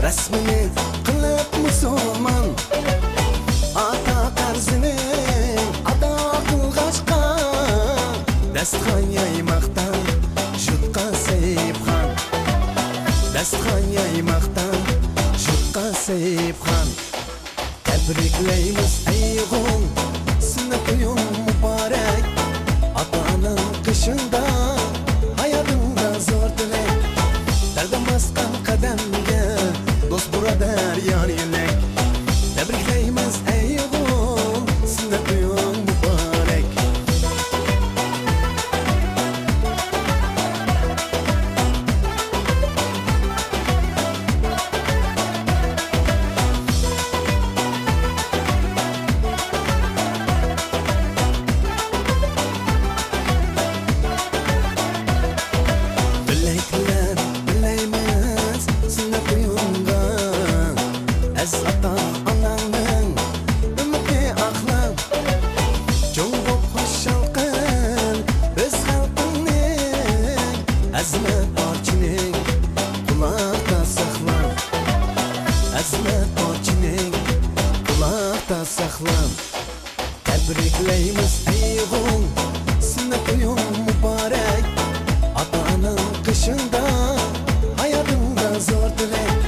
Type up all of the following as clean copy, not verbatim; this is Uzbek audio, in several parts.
rasmini qilib musulmon ata qarzini ado qilg'achqa dastxon yaymoqdan jutqa Sayibxon dastxon yaymoqdan jutqa Sayibxon tabriklaymiz ayg'un sizni to'ying muborak ota-onaning qishingda hayotingda zo'r tilak dardam bosgan qadamga do'st birodar yon yo'lak tabriklaymiz ayg'un sizni to'ying muborak Azmat orchining quloqda saqlan Azmat orchining quloqda saqlan tabriklaymiz ayg'un sizni to'ying muborak ota-onaning qishingda hayotingda zo'r tilak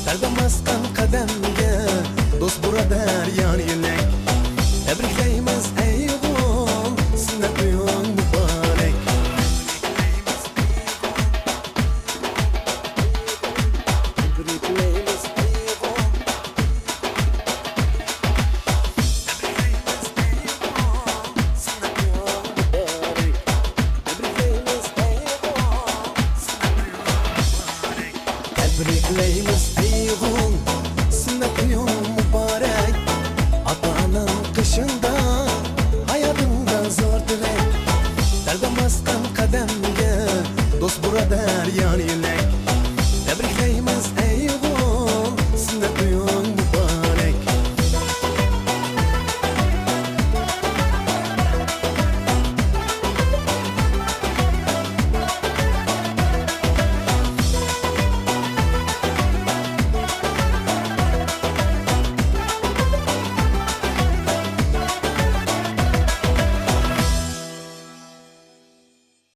dardam bosgan qadamga do'st birodar yon yo'lak tabriklaymiz ayg'un sizni to'ying muborak tabriklaymiz ayg'un sizni to'ying muborak ota-onaning qishingda hayotingda zo'r tilak dardam bosgan qadamga do'st birodar yon